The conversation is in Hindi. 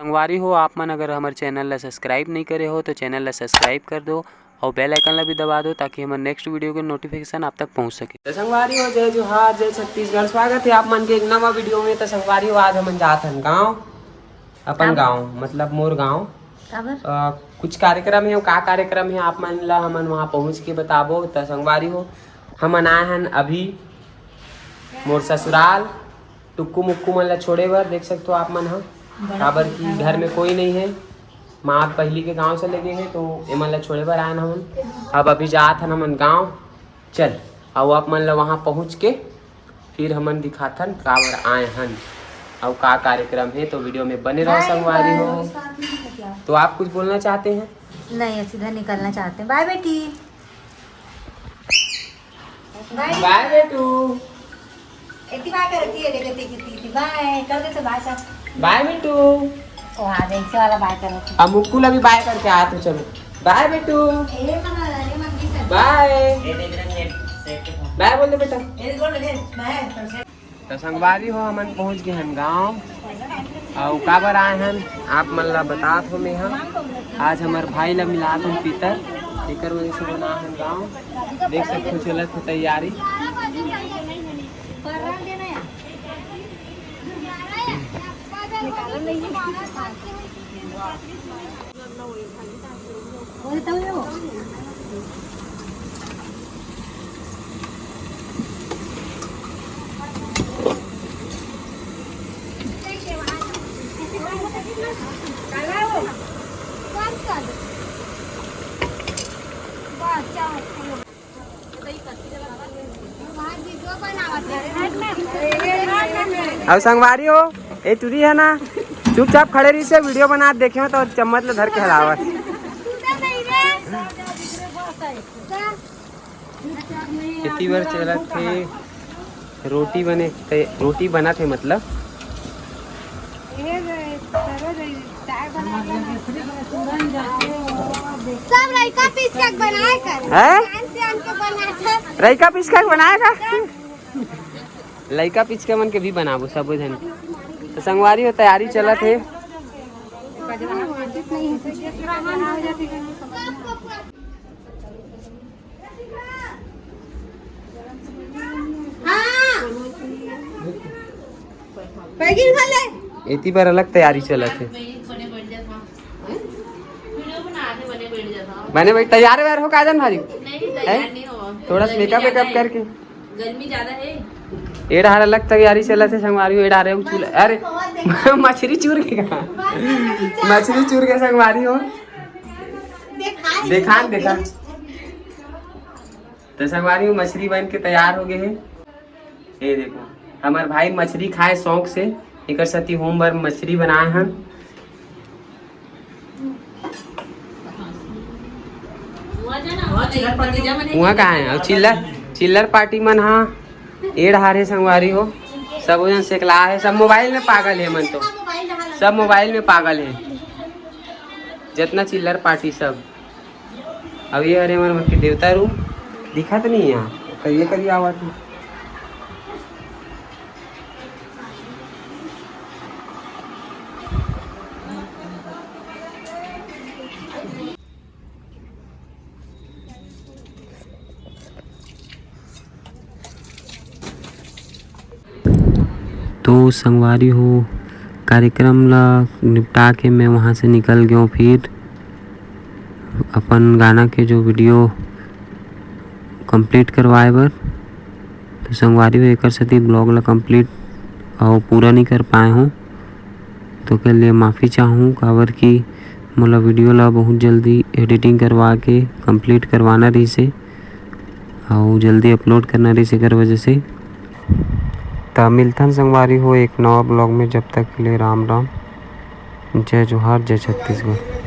संगवारी हो आप मन अगर हमारे चैनल ला सब्सक्राइब नहीं करे हो तो चैनल ला सब्सक्राइब कर दो और बेल आइकन ला भी दबा दो ताकि हमारे नेक्स्ट वीडियो के नोटिफिकेशन आप तक पहुंच सके। तो संगवारी हो जय जोहार जय छत्तीसगढ़, स्वागत है आप मन के एक नवा वीडियो में। तो संगवारी हो आज हम जात हन गाँव, अपन गाँव मतलब मोर गाँव। कुछ कार्यक्रम है, का कार्यक्रम है आप मन ला हमन वहाँ पहुँच के बताबो। तो संगवारी हो हमन आए हन अभी मोर ससुराल, टुक्कू मुक्कू मन ला छोड़े बर। देख सकते हो आप मन ह काबर की घर में कोई नहीं है, माँ पहली के गांव से लगे हैं तो एमन ला छोड़े बर आए हमन। अब अभी जात हन हमन गांव, चल और आप मन ला वहाँ पहुँच के फिर हमन दिखाथन काबर आए हन और का कार्यक्रम है। तो वीडियो में बने रहो संगवारी हो। तो आप कुछ बोलना चाहते हैं? नहीं, सीधा निकलना चाहते हैं। बाय बेटी, बाय बेटू, बाय करती है, देखती बाय कर दे तो बाय सब बाय बेटू। वहाँ देखने वाला बाय कर रहा अब मुक्कू ला भी बाय करके आया तो चलो बाय बेटू, बाय बाय बोल दे बेटा। तो संगवारी हो हमन पहुँच गए हैं गाँव और काबर आए हैं आप मन ला बतात हो। मैं हम आज हमार भाई ला मिलात हूँ पीतर, एक वजह से बना है गाँव। देख सकते हो चलत हो तैयारी। अब संगवारी हो ए टूरी है ना, चुपचाप खड़े रही से वीडियो बना देखे तो चम्मच ले धर के हलावत। इतनी बार चलत थे रोटी बने, रोटी बना थे मतलब सब लड़का पीस के बनाए कर लड़का पीस के बनाएगा, लड़का पीस के मन के भी बनाबो सब जन। तो संगवारी हो तैयारी चलत है। इतनी बार अलग तैयारी चलत है। बने भाई तैयार व्यार हो काजन भारी थोड़ा सा मेकअप वेकअप करके, गर्मी ज्यादा है। एडार अलग तैयारी चलत है संगवारी हो। एडार अरे मछली चूर के मछली चूर के संगवारी हो देखा देखा। तो संगवारी हो मछली बन के तैयार हो गए हैं। ये देखो हमारे भाई मछली खाए शौक से, एक सती होम बर मछली बनाए हैं। वहाँ कहाँ है चिल्लर चिल्लर पार्टी मन। हाँ एड हारे संगवारी हो सब जन सेकला है, सब मोबाइल में पागल है मन, तो सब मोबाइल में पागल है जितना चिल्लर पार्टी सब। अब ये हरे मन के देवता रूम दिखा तो नहीं यहाँ करिए करिए आवा थी। तो संगवारी हो कार्यक्रम ला निपटा के मैं वहाँ से निकल गया। फिर अपन गाना के जो वीडियो कंप्लीट करवाए बर, तो संगवारी हो एक सती ब्लॉग ला कंप्लीट और पूरा नहीं कर पाए हूँ तो के लिए माफ़ी चाहूँ। काबर की मोला वीडियो ला बहुत जल्दी एडिटिंग करवा के कंप्लीट करवाना रही से और जल्दी अपलोड करना रही से कर वजह से। तो मिलथन संगवारी हो एक नवा ब्लॉग में, जब तक के लिए राम राम, जय जोहार जय छत्तीसगढ़।